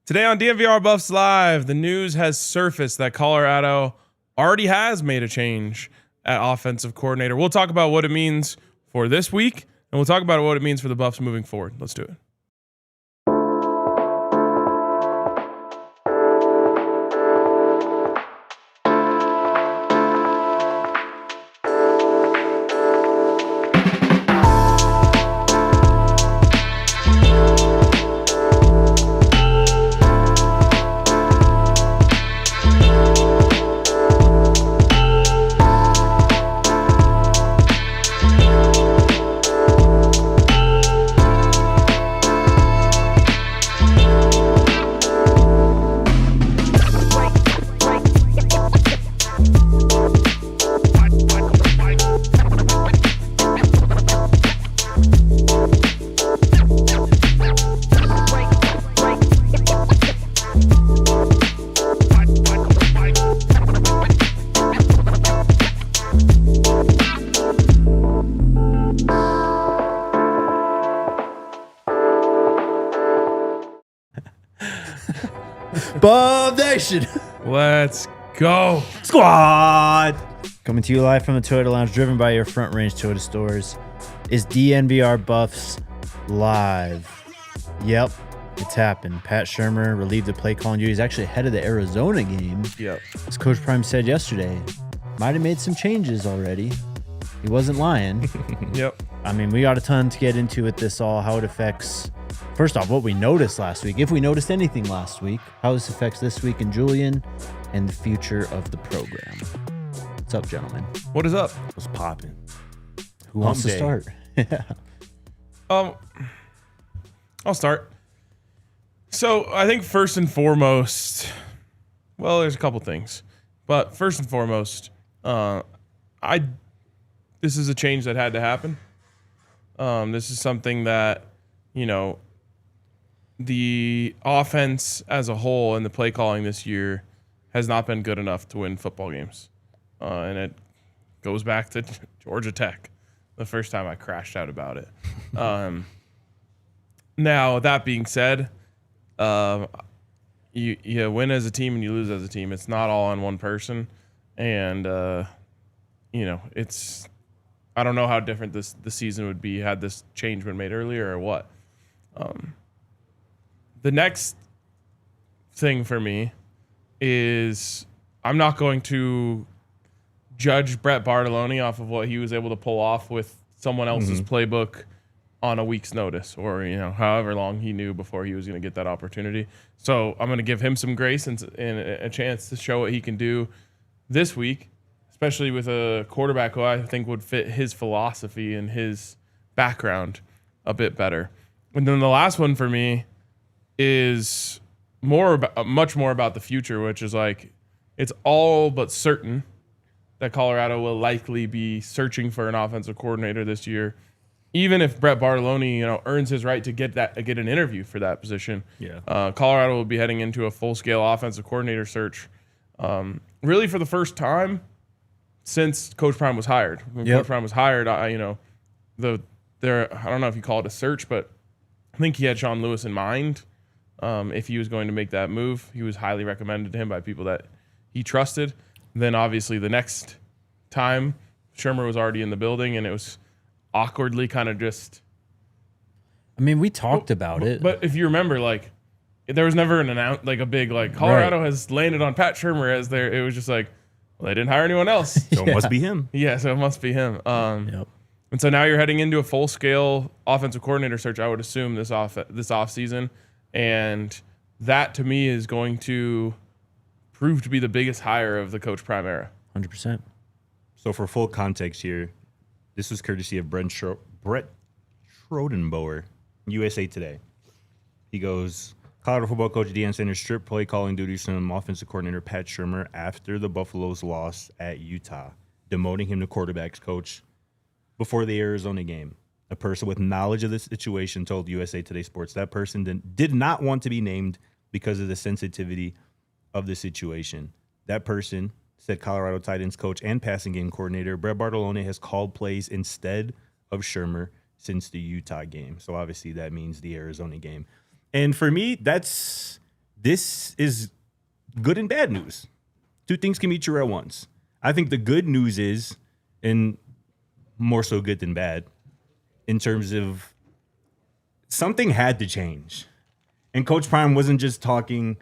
Today on DNVR Buffs Live, the news has surfaced that Colorado already has made a change at offensive coordinator. We'll talk about what it means for this week, and we'll talk about what it means for the Buffs moving forward. Let's do it. Buff Nation. Let's go. Squad. Coming to you live from the Toyota Lounge, driven by your Front Range Toyota stores, is DNVR Buffs Live. Yep, it's happened. Pat Shurmur relieved the play calling duties, actually ahead of the Arizona game. Yep. As Coach Prime said yesterday, might have made some changes already. He wasn't lying. Yep. I mean, we got a ton to get into with this all, how it affects, first off, what we noticed last week, if we noticed anything last week, how this affects this week in Julian, and the future of the program. What's up, gentlemen? What is up? What's popping? Who wants to day. start? I'll start. So I think first and foremost, well, there's a couple things, but first and foremost, this is a change that had to happen. This is something that, you know, the offense as a whole and the play calling this year has not been good enough to win football games. And it goes back to Georgia Tech, the first time I crashed out about it. Now, that being said, you win as a team and you lose as a team. It's not all on one person. And, you know, it's... I don't know how different the season would be had this change been made earlier or what. The next thing for me is I'm not going to judge Brett Bartolone off of what he was able to pull off with someone else's playbook on a week's notice, or, you know, however long he knew before he was going to get that opportunity. So I'm going to give him some grace and a chance to show what he can do this week, especially with a quarterback who I think would fit his philosophy and his background a bit better. And then the last one for me is much more about the future, which is like, it's all but certain that Colorado will likely be searching for an offensive coordinator this year, even if Brett Bartolone, you know, earns his right to get an interview for that position. Yeah. Colorado will be heading into a full-scale offensive coordinator search, really for the first time since Coach Prime was hired. When Coach Prime was hired, I don't know if you call it a search, but I think he had Julian Lewis in mind. If he was going to make that move, he was highly recommended to him by people that he trusted. Then obviously the next time, Shurmur was already in the building, and it was awkwardly kind of just... I mean, we talked about it. But if you remember, like, there was never a big, like, Colorado has landed on Pat Shurmur as their... It was just like, well, they didn't hire anyone else. So it must be him. Yeah, so it must be him. Yep. And so now you're heading into a full-scale offensive coordinator search, I would assume, this offseason. And that, to me, is going to prove to be the biggest hire of the Coach Prime era. 100%. So for full context here, this was courtesy of Brett Schrodenboer, USA Today. He goes, Colorado football coach Deion Sanders stripped play calling duties from offensive coordinator Pat Shurmur after the Buffaloes loss at Utah, demoting him to quarterbacks coach before the Arizona game. A person with knowledge of the situation told USA Today Sports that person did not want to be named because of the sensitivity of the situation. That person said Colorado tight ends coach and passing game coordinator Brett Bartolone has called plays instead of Shurmur since the Utah game. So obviously that means the Arizona game. And for me, this this is good and bad news. Two things can be true at once. I think the good news is, and more so good than bad, in terms of something had to change. And Coach Prime wasn't just talking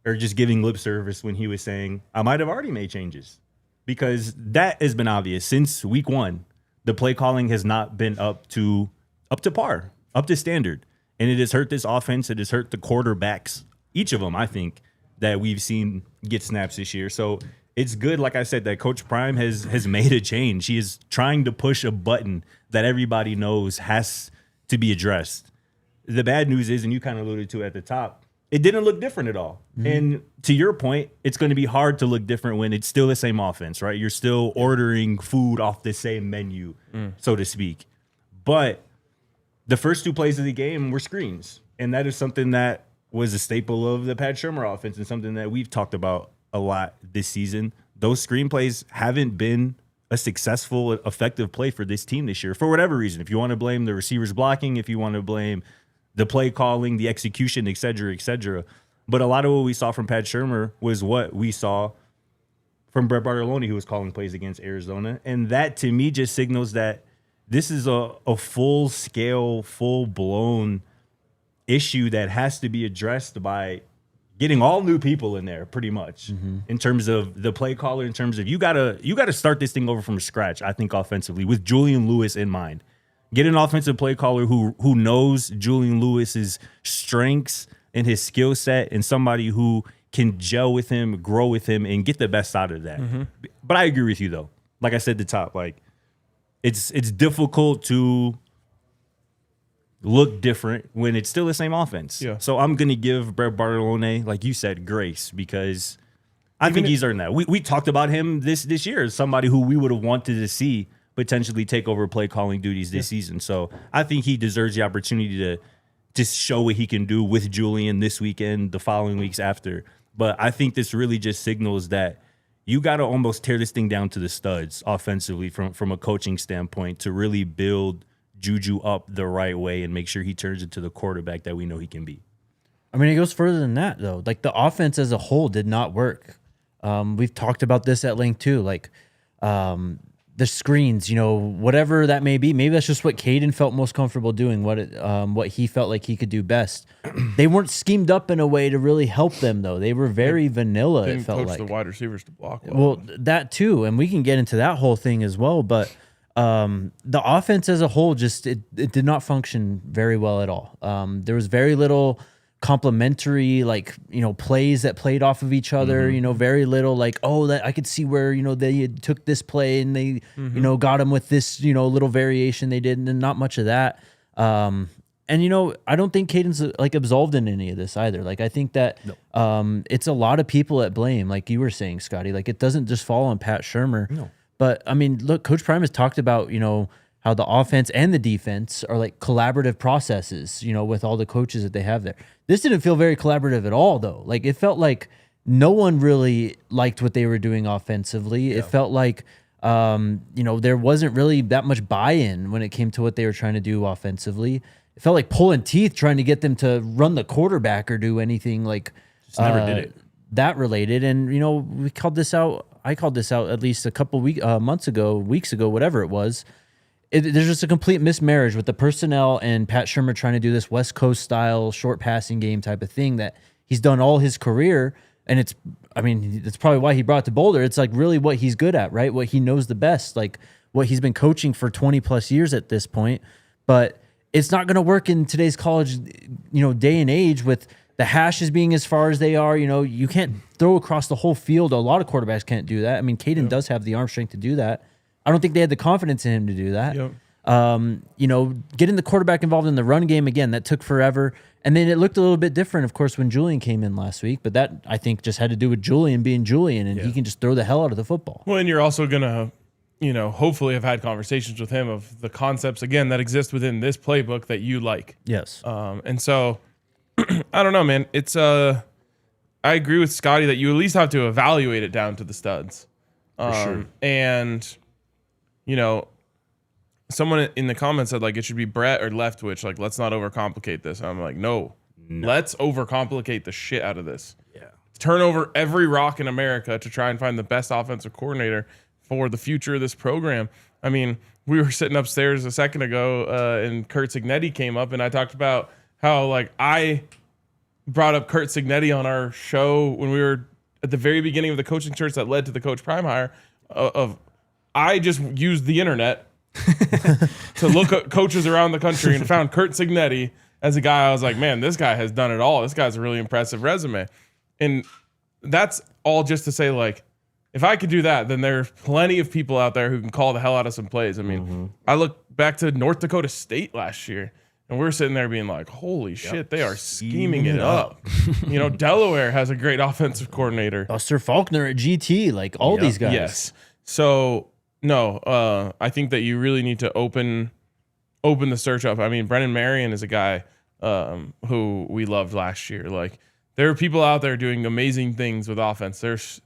or just giving lip service when he was saying, I might have already made changes. Because that has been obvious since week one. The play calling has not been up to par, up to standard. And it has hurt this offense. It has hurt the quarterbacks, each of them, I think, that we've seen get snaps this year. So it's good, like I said, that Coach Prime has made a change. He is trying to push a button that everybody knows has to be addressed. The bad news is, and you kind of alluded to it at the top, it didn't look different at all. Mm-hmm. And to your point, it's going to be hard to look different when it's still the same offense, right? You're still ordering food off the same menu, so to speak. But the first two plays of the game were screens. And that is something that was a staple of the Pat Shurmur offense and something that we've talked about a lot this season. Those screen plays haven't been a successful, effective play for this team this year for whatever reason. If you want to blame the receivers blocking, if you want to blame the play calling, the execution, et cetera, et cetera. But a lot of what we saw from Pat Shurmur was what we saw from Brett Bartolone, who was calling plays against Arizona. And that, to me, just signals that this is a full-scale, full-blown issue that has to be addressed by getting all new people in there, pretty much, in terms of the play caller, in terms of you gotta start this thing over from scratch, I think, offensively, with Julian Lewis in mind. Get an offensive play caller who knows Julian Lewis's strengths and his skill set, and somebody who can gel with him, grow with him, and get the best out of that. But I agree with you, though. Like I said at the top, like it's difficult to look different when it's still the same offense. Yeah. So I'm going to give Brett Bartolone, like you said, grace, because I think he's earned that. We talked about him this year as somebody who we would have wanted to see potentially take over play calling duties this season. So I think he deserves the opportunity to show what he can do with Julian this weekend, the following weeks after. But I think this really just signals that you got to almost tear this thing down to the studs offensively from a coaching standpoint to really build Juju up the right way and make sure he turns into the quarterback that we know he can be. I mean, it goes further than that, though. Like, the offense as a whole did not work. We've talked about this at length, too. Like, the screens, whatever that may be. Maybe that's just what Caden felt most comfortable doing, what he felt like he could do best. They weren't schemed up in a way to really help them, though. They were very vanilla, it felt like. Coach the wide receivers to block well. Well, that too, and we can get into that whole thing as well, but the offense as a whole just it did not function very well at all. There was very little complementary plays that played off of each other. Very little that I could see where they had took this play and they got him with this little variation they did, and not much of that. And I don't think Caden's absolved in any of this either. I think that it's a lot of people at blame, like you were saying, Scotty. It doesn't just fall on Pat Shurmur. No. But I mean, look, Coach Prime has talked about how the offense and the defense are collaborative processes, with all the coaches that they have there. This didn't feel very collaborative at all, though. It felt like no one really liked what they were doing offensively. Yeah. It felt like, there wasn't really that much buy-in when it came to what they were trying to do offensively. It felt like pulling teeth trying to get them to run the quarterback or do anything just never did it. That related. And, we called this out. I called this out at least a couple weeks ago, whatever it was. There's just a complete mismarriage with the personnel and Pat Shurmur trying to do this West Coast style short passing game type of thing that he's done all his career. And that's probably why he brought it to Boulder. It's really what he's good at, right? What he knows the best, what he's been coaching for 20 plus years at this point. But it's not going to work in today's college, day and age with the hashes being as far as they are. You can't throw across the whole field. A lot of quarterbacks can't do that. I mean, Caden does have the arm strength to do that. I don't think they had the confidence in him to do that. Yep. Getting the quarterback involved in the run game, again, that took forever. And then it looked a little bit different, of course, when Julian came in last week. But that, I think, just had to do with Julian being Julian, and he can just throw the hell out of the football. Well, and you're also going to, hopefully have had conversations with him of the concepts, again, that exist within this playbook that you like. Yes. And so, I don't know, man. It's I agree with Scotty that you at least have to evaluate it down to the studs. For sure. And, someone in the comments said it should be Brett or Leftwich. Let's not overcomplicate this. I'm like, no. Let's overcomplicate the shit out of this. Yeah. Turn over every rock in America to try and find the best offensive coordinator for the future of this program. I mean, we were sitting upstairs a second ago, and Curt Cignetti came up, and I talked about how, like, I brought up Curt Cignetti on our show when we were at the very beginning of the coaching search that led to the Coach Prime hire. I just used the internet to look at coaches around the country and found Curt Cignetti as a guy. I was like, man, this guy has done it all. This guy's a really impressive resume. And that's all just to say, like, if I could do that, then there's plenty of people out there who can call the hell out of some plays. I mean, I look back to North Dakota State last year, and we're sitting there being like, holy shit, they are scheming it up. You know, Delaware has a great offensive coordinator. Buster Faulkner at GT, like all these guys. Yes. So, no, I think that you really need to open the search up. I mean, Brennan Marion is a guy who we loved last year. Like, there are people out there doing amazing things with offense. There's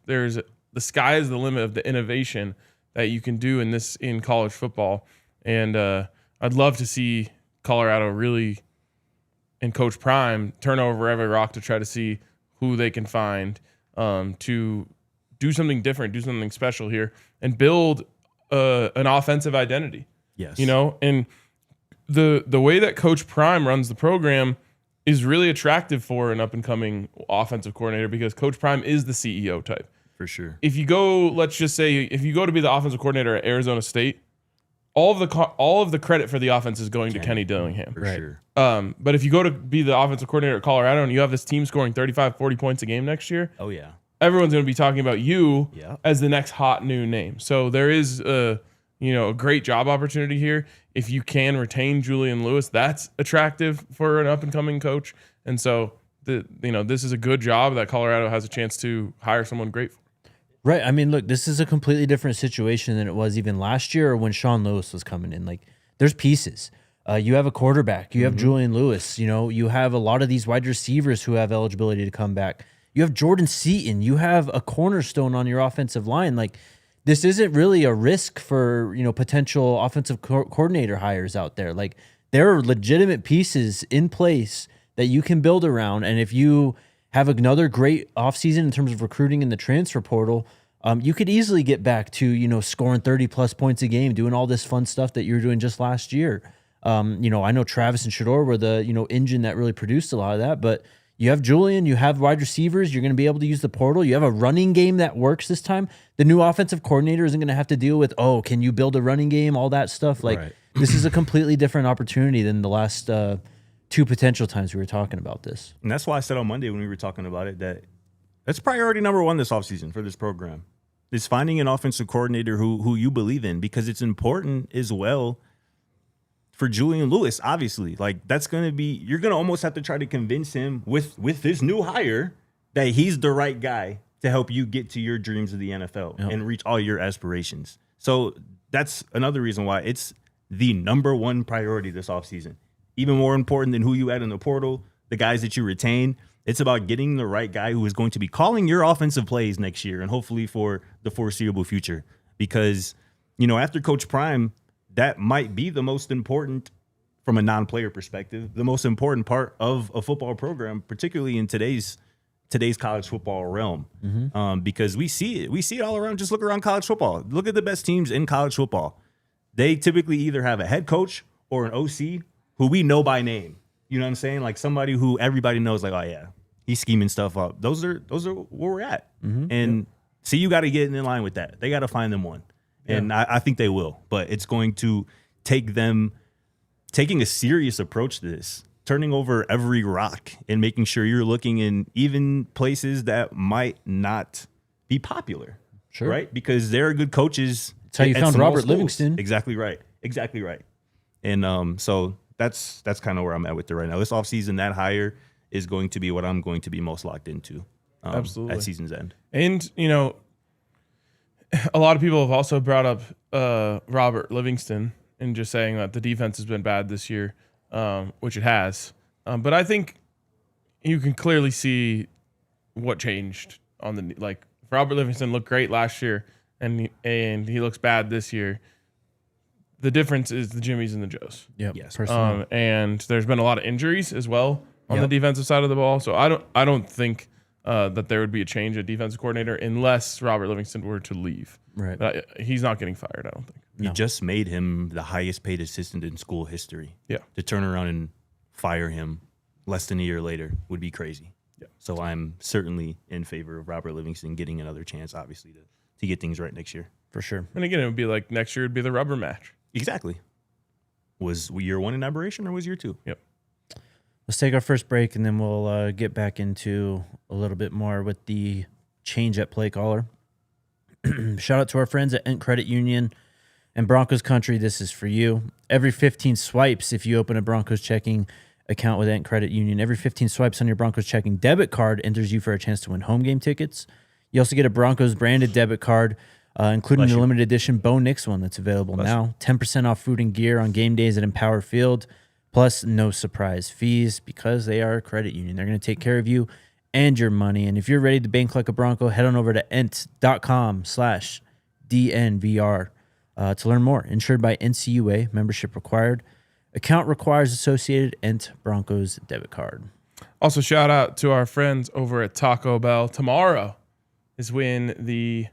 the sky is the limit of the innovation that you can do in college football. And I'd love to see Colorado really, and Coach Prime, turn over every rock to try to see who they can find to do something different, do something special here, and build an offensive identity. Yes. You know, and the way that Coach Prime runs the program is really attractive for an up-and-coming offensive coordinator because Coach Prime is the CEO type. For sure. If you go, let's just say, if you go to be the offensive coordinator at Arizona State, all of the credit for the offense is going to Kenny Dillingham. For sure. But if you go to be the offensive coordinator at Colorado and you have this team scoring 35, 40 points a game next year, oh yeah, everyone's going to be talking about you as the next hot new name. So there is a great job opportunity here. If you can retain Julian Lewis, that's attractive for an up-and-coming coach. And so this is a good job that Colorado has a chance to hire someone great for. Right. I mean, look, this is a completely different situation than it was even last year or when Sean Lewis was coming in. Like, there's pieces. You have a quarterback. You have Julian Lewis. You know, you have a lot of these wide receivers who have eligibility to come back. You have Jordan Seaton. You have a cornerstone on your offensive line. Like, this isn't really a risk for, potential offensive coordinator hires out there. Like, there are legitimate pieces in place that you can build around. And if you have another great offseason in terms of recruiting in the transfer portal, you could easily get back to, scoring 30-plus points a game, doing all this fun stuff that you were doing just last year. I know Travis and Shurmur were the, engine that really produced a lot of that, but you have Julian, you have wide receivers, you're going to be able to use the portal. You have a running game that works this time. The new offensive coordinator isn't going to have to deal with, can you build a running game, all that stuff. Like, This is a completely different opportunity than the last two potential times we were talking about this. And that's why I said on Monday when we were talking about it that that's priority number one this offseason for this program. Is finding an offensive coordinator who you believe in, because it's important as well for Julian Lewis, obviously. Like, that's going to be, you're going to almost have to try to convince him with this new hire that he's the right guy to help you get to your dreams of the NFL and reach all your aspirations. So that's another reason why it's the number one priority this offseason. Even more important than who you add in the portal, the guys that you retain. It's about getting the right guy who is going to be calling your offensive plays next year and hopefully for the foreseeable future. Because, after Coach Prime, that might be the most important, from a non-player perspective, the most important part of a football program, particularly in today's college football realm. Because we see it all around. Just look around college football. Look at the best teams in college football. They typically either have a head coach or an OC who we know by name. You know what I'm saying? Like, somebody who everybody knows, like, oh yeah, he's scheming stuff up. Those are where we're at. And so you got to get in line with that. They got to find them one. And I think they will. But it's going to take them taking a serious approach to this, turning over every rock and making sure you're looking in even places that might not be popular. Sure. Right? Because there are good coaches. That's how you found Robert schools. Livingston. Exactly right. And so that's kind of where I'm at with it right now. This offseason, that hire is going to be what I'm going to be most locked into Absolutely. at season's end. And, a lot of people have also brought up Robert Livingston and just saying that the defense has been bad this year, which it has. But I think you can clearly see what changed on the, like, Robert Livingston looked great last year and he looks bad this year. The difference is the Jimmies and the Joes. Yep. Yes. Personally. And there's been a lot of injuries as well on the defensive side of the ball. So I don't think that there would be a change at defensive coordinator unless Robert Livingston were to leave. Right. But he's not getting fired, I don't think. You just made him the highest paid assistant in school history. Yeah. To turn around and fire him less than a year later would be crazy. Yeah. So I'm certainly in favor of Robert Livingston getting another chance, obviously, to get things right next year. For sure. And again, it would be like next year would be the rubber match. Exactly. Was year 1 an aberration or was year 2? Yep. Let's take our first break, and then we'll get back into a little bit more with the change at play caller. Shout out to our friends at Ent Credit Union and Broncos Country. This is for you. Every 15 swipes, if you open a Broncos checking account with Ent Credit Union, every 15 swipes on your Broncos checking debit card enters you for a chance to win home game tickets. You also get a Broncos branded debit card, including the limited edition Bo Nix one that's available now. 10% off food and gear on game days at Empower Field, plus no surprise fees because they are a credit union. They're going to take care of you and your money. And if you're ready to bank like a Bronco, head on over to ent.com/DNVR to learn more. Insured by NCUA, membership required. Account requires associated Ent Broncos debit card. Also, shout out to our friends over at Taco Bell. Tomorrow is when the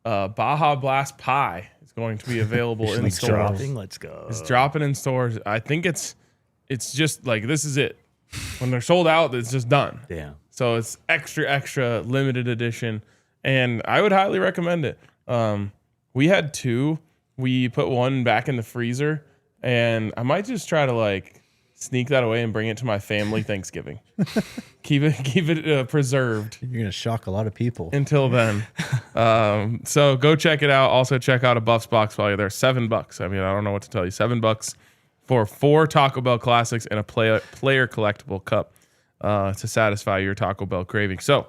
Baja Blast Pie is going to be available in stores. Dropping. Let's go. It's dropping in stores. I think it's just like, this is it. When they're sold out, it's just done. Damn. So it's extra limited edition, and I would highly recommend it. We had 2. We put one back in the freezer, and I might just try to like sneak that away and bring it to my family Thanksgiving. keep it preserved. You're going to shock a lot of people. Until then. So go check it out. Also check out a Buffs box value. They're $7. I mean, I don't know what to tell you. $7 for 4 Taco Bell classics and a player collectible cup to satisfy your Taco Bell craving. So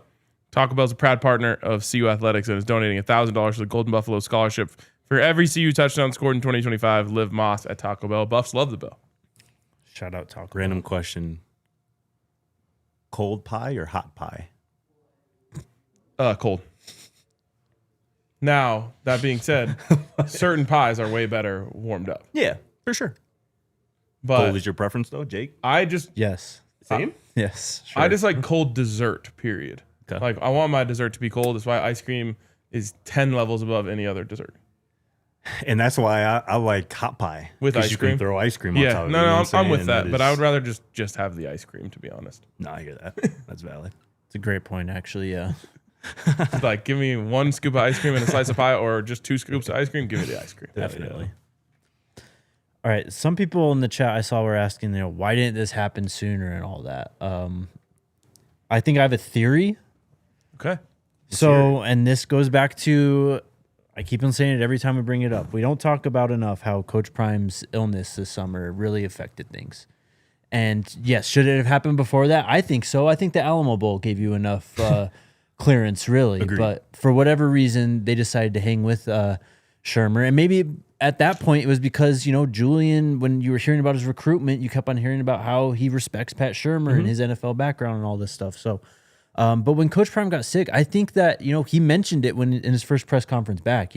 Taco Bell is a proud partner of CU Athletics and is donating $1,000 to the Golden Buffalo Scholarship for every CU touchdown scored in 2025. Liv Moss at Taco Bell. Buffs love the Bell. Shout out Taco Random question. Cold pie or hot pie? Cold. Now, that being said, certain pies are way better warmed up. Yeah, for sure. But Cold is your preference, though, Jake? I just Yes. Same? Yes. Sure. I just like cold dessert, period. Okay. Like, I want my dessert to be cold. That's why ice cream is 10 levels above any other dessert. And that's why I like hot pie. With 'Cause ice you cream? can throw ice cream on Yeah, top of it. no, you know what I'm with saying? that. But I would rather just have the ice cream, to be honest. No, I hear that. That's valid. It's a great point, actually. Yeah. Like, give me 1 scoop of ice cream and a slice of pie, or just 2 scoops of ice cream. Give me the ice cream. Definitely. All right. Some people in the chat I saw were asking, why didn't this happen sooner and all that. I think I have a theory. Okay. So, and this goes back to, I keep on saying it every time we bring it up. We don't talk about enough how Coach Prime's illness this summer really affected things. And yes, should it have happened before that? I think so. I think the Alamo Bowl gave you enough clearance, really. Agreed. But for whatever reason, they decided to hang with Shurmur. And maybe at that point, it was because, Julian, when you were hearing about his recruitment, you kept on hearing about how he respects Pat Shurmur and his NFL background and all this stuff. So, but when Coach Prime got sick, I think that, he mentioned it in his first press conference back,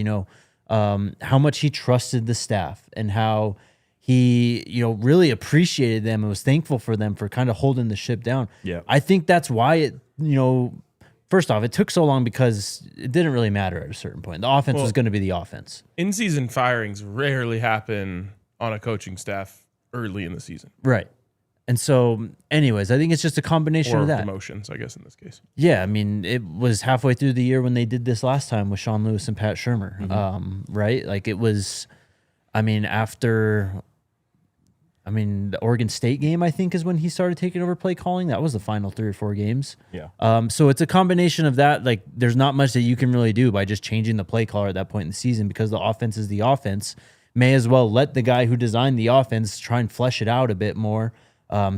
how much he trusted the staff and how he, really appreciated them and was thankful for them for kind of holding the ship down. Yeah. I think that's why it, first off, it took so long because it didn't really matter at a certain point. The offense was going to be the offense. In-season firings rarely happen on a coaching staff early in the season. Right. And so, anyways, I think it's just a combination Or of that. promotions, I guess, in this case. Yeah, I mean, it was halfway through the year when they did this last time with Sean Lewis and Pat Shurmur, right? Like it was, after, the Oregon State game, I think, is when he started taking over play calling. That was the final 3 or 4 games. Yeah. So it's a combination of that. Like, there's not much that you can really do by just changing the play caller at that point in the season because the offense is the offense. May as well let the guy who designed the offense try and flesh it out a bit more.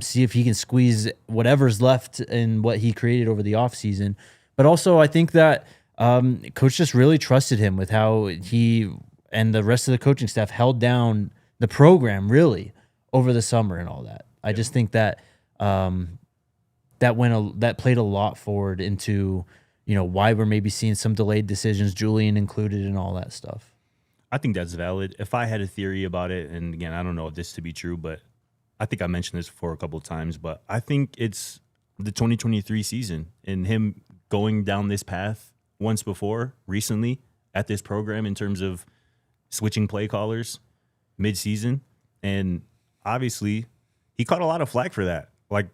See if he can squeeze whatever's left in what he created over the offseason. But also, I think that Coach just really trusted him with how he and the rest of the coaching staff held down the program, really, over the summer and all that. I just think that that played a lot forward into, why we're maybe seeing some delayed decisions, Julian included, and all that stuff. I think that's valid. If I had a theory about it, and again, I don't know if this to be true, but I think I mentioned this before a couple of times, but I think it's the 2023 season and him going down this path once before recently at this program in terms of switching play callers mid-season. And obviously he caught a lot of flack for that. Like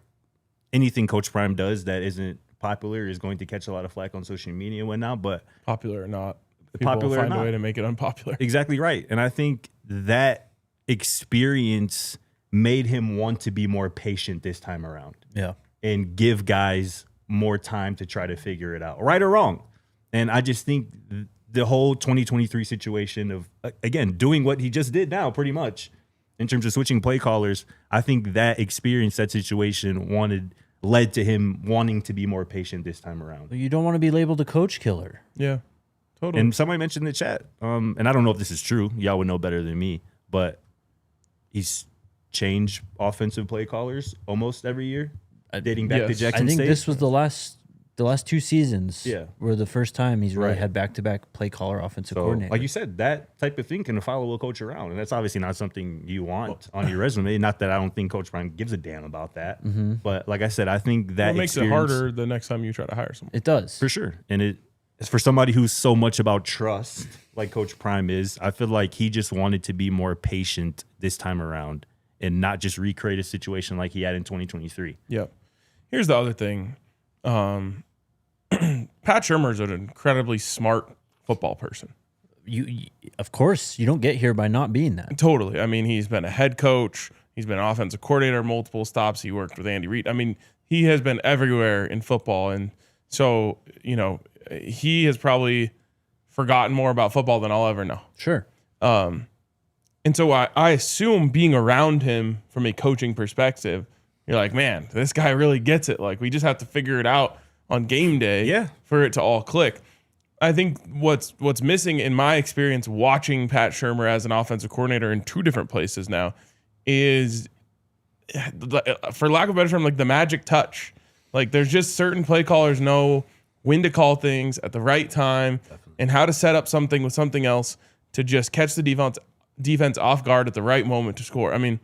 anything Coach Prime does that isn't popular is going to catch a lot of flack on social media and whatnot, but popular or not, people will find a way to make it unpopular. Exactly right. And I think that experience made him want to be more patient this time around. Yeah. And give guys more time to try to figure it out, right or wrong. And I just think the whole 2023 situation of, again, doing what he just did now pretty much in terms of switching play callers, I think that experience, that situation led to him wanting to be more patient this time around. You don't want to be labeled a coach killer. Yeah, totally. And somebody mentioned in the chat, and I don't know if this is true. Y'all would know better than me, but he's changed offensive play callers almost every year, dating back to Jackson State. I think this was the last 2 seasons. Yeah. Were the first time he's really Right. had back-to-back play caller offensive coordinator. Like you said, that type of thing can follow a coach around, and that's obviously not something you want on your resume. Not that I don't think Coach Prime gives a damn about that, but like I said, I think that It makes it harder the next time you try to hire someone. It does. for sure. And it's for somebody who's so much about trust, like Coach Prime is. I feel like he just wanted to be more patient this time around and not just recreate a situation like he had in 2023. Yep. Here's the other thing. Pat Shurmur is an incredibly smart football person. You of course, you don't get here by not being that. Totally. I mean, he's been a head coach. He's been an offensive coordinator, multiple stops. He worked with Andy Reid. I mean, he has been everywhere in football. And so, he has probably forgotten more about football than I'll ever know. Sure. And so I assume being around him from a coaching perspective, you're like, man, this guy really gets it. Like, we just have to figure it out on game day for it to all click. I think what's missing in my experience watching Pat Shurmur as an offensive coordinator in 2 different places now is, for lack of a better term, like the magic touch. Like, there's just certain play callers know when to call things at the right time and how to set up something with something else to just catch the defense off guard at the right moment to score. I mean,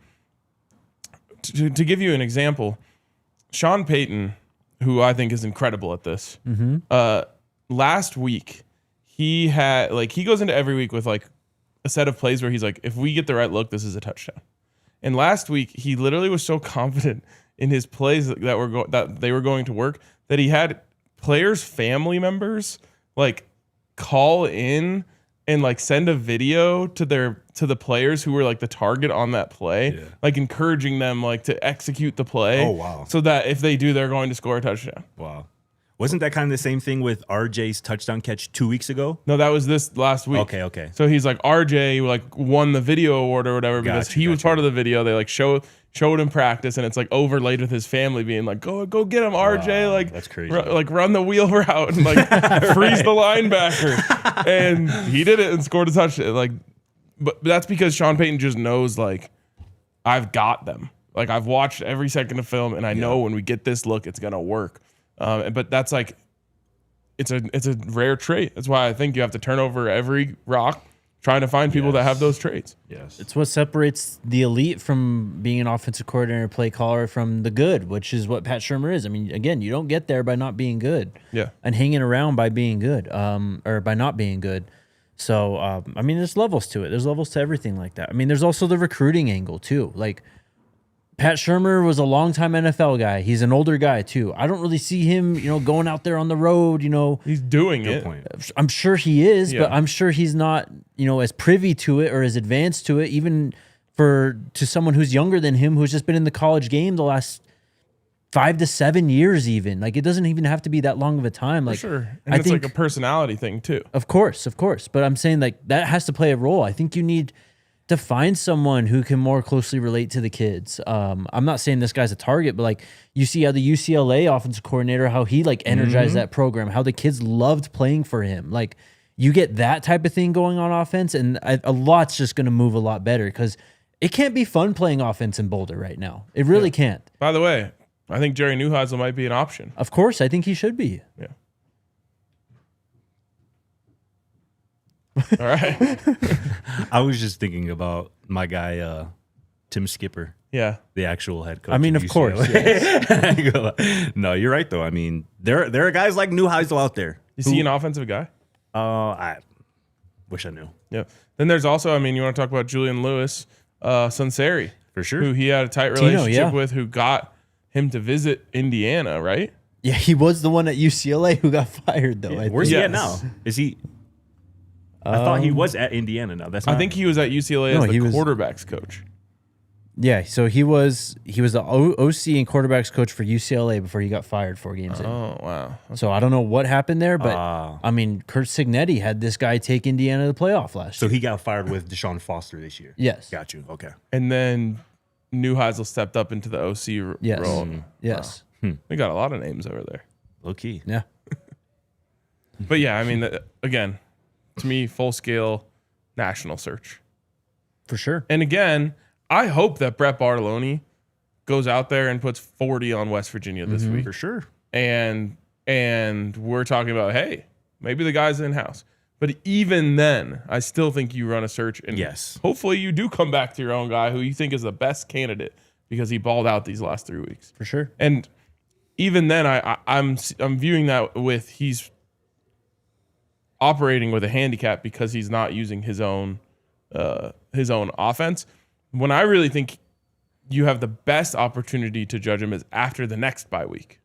to give you an example, Sean Payton, who I think is incredible at this, last week he goes into every week with like a set of plays where he's like, if we get the right look, this is a touchdown. And last week he literally was so confident in his plays that they were going to work that he had players' family members like call in and like send a video to the players who were like the target on that play, like encouraging them like to execute the play. Oh, wow. So that if they do, they're going to score a touchdown. Wow. Wasn't that kind of the same thing with RJ's touchdown catch 2 weeks ago? No, that was this last week. Okay. So he's like, RJ like won the video award or whatever because he was part of the video. They like showed him practice, and it's like overlaid with his family being like, go get him, RJ. Wow, like that's crazy. Like run the wheel route and like freeze the linebacker. And he did it and scored a touchdown. Like, but that's because Sean Payton just knows like, I've got them. Like, I've watched every second of film, and I know when we get this look, it's gonna work. But that's like, it's a rare trait. That's why I think you have to turn over every rock trying to find people that have those traits. Yes. It's what separates the elite from being an offensive coordinator, play caller from the good, which is what Pat Shurmur is. I mean, again, you don't get there by not being good. Yeah. And hanging around by being good, or by not being good. So, I mean, there's levels to it. There's levels to everything like that. I mean, there's also the recruiting angle too. Like, Pat Shurmur was a longtime NFL guy. He's an older guy too. I don't really see him, going out there on the road, He's doing it. Point. I'm sure he is, but I'm sure he's not, as privy to it or as advanced to it, even to someone who's younger than him, who's just been in the college game the last 5 to 7 years even. Like, it doesn't even have to be that long of a time. Like, Sure. And I it's think, like a personality thing too. Of course. But I'm saying like that has to play a role. I think you need to find someone who can more closely relate to the kids. I'm not saying this guy's a target, but like you see how the UCLA offensive coordinator, how he like energized that program, how the kids loved playing for him. Like, you get that type of thing going on offense, and a lot's just going to move a lot better because it can't be fun playing offense in Boulder right now. It really can't. By the way, I think Jerry Neuheisel might be an option. Of course, I think he should be. Yeah. All right. I was just thinking about my guy Tim Skipper, Yeah. the actual head coach. I mean, of course. Yes. No, you're right, though. I mean, there are guys like Neuheisel out there. Is he an offensive guy? I wish I knew. Yeah. Then there's also, I mean, you want to talk about Julian Lewis, Sunseri. For sure. Who he had a tight relationship with, who got him to visit Indiana, right? Yeah, he was the one at UCLA who got fired, though. I Where's think. he at now? Is he? I thought he was at Indiana now. That's not, I think he was at UCLA as the quarterbacks coach. Yeah, so he was the OC and quarterbacks coach for UCLA before he got fired 4 games in. Oh, wow. So I don't know what happened there, but I mean, Kurt Signetti had this guy take Indiana to the playoff last year. So he got fired with Deshaun Foster this year. Yes. Got you. Okay. And then Neuheisel stepped up into the OC Yes. role. Yes. We got a lot of names over there. Low key. Yeah. But yeah, I mean, again, to me, full scale national search. For sure. And again, I hope that Brett Bartolone goes out there and puts 40 on West Virginia this week. For sure. And we're talking about, hey, maybe the guy's in-house. But even then, I still think you run a search. And Yes. hopefully you do come back to your own guy who you think is the best candidate because he balled out these last 3 weeks. For sure. And even then, I'm viewing that with he's operating with a handicap because he's not using his own offense. When I really think you have the best opportunity to judge him is after the next bye week.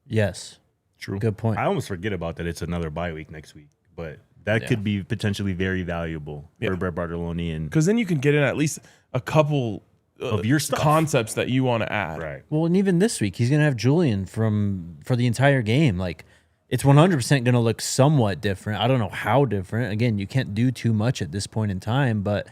Yes. True. Good point. I almost forget about that. It's another bye week next week, but that could be potentially very valuable for Brett Bartolone, and because then you can get in at least a couple of your stuff. Concepts that you want to add. Right. Well, and even this week, he's going to have Julian for the entire game. Like, it's 100% going to look somewhat different. I don't know how different. Again, you can't do too much at this point in time, but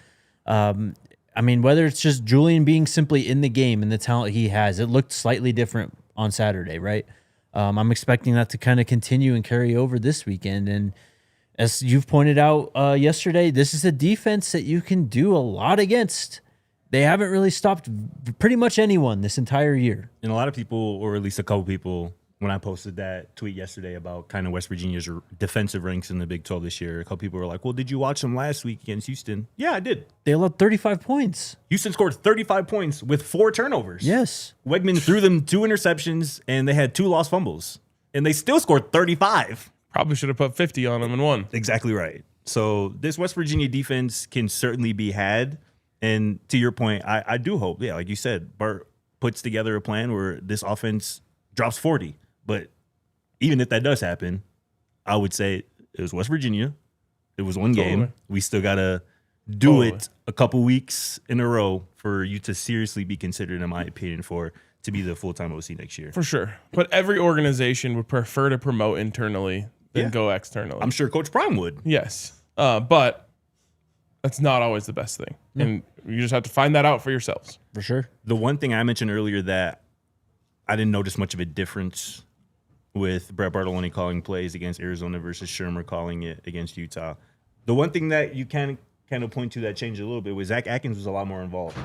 I mean, whether it's just Julian being simply in the game and the talent he has, it looked slightly different on Saturday, right? I'm expecting that to kind of continue and carry over this weekend. And as you've pointed out yesterday, this is a defense that you can do a lot against. They haven't really stopped pretty much anyone this entire year. And a lot of people, or at least a couple people, when I posted that tweet yesterday about kind of West Virginia's defensive ranks in the Big 12 this year, a couple people were like, well, did you watch them last week against Houston? Yeah, I did. They allowed 35 points. Houston scored 35 points with 4 turnovers. Yes. Wegman threw them 2 interceptions, and they had 2 lost fumbles. And they still scored 35. Probably should have put 50 on them and won. Exactly right. So this West Virginia defense can certainly be had. And to your point, I do hope, like you said, Bart puts together a plan where this offense drops 40. But even if that does happen, I would say it was West Virginia. It was one game. We still got to do it a couple weeks in a row for you to seriously be considered, in my opinion, to be the full-time OC next year. For sure. But every organization would prefer to promote internally than go externally. I'm sure Coach Prime would. Yes. But that's not always the best thing. And you just have to find that out for yourselves. For sure. The one thing I mentioned earlier that I didn't notice much of a difference with Brett Bartolone calling plays against Arizona versus Shurmur calling it against Utah. The one thing that you can kind of point to that changed a little bit was Zach Atkins was a lot more involved.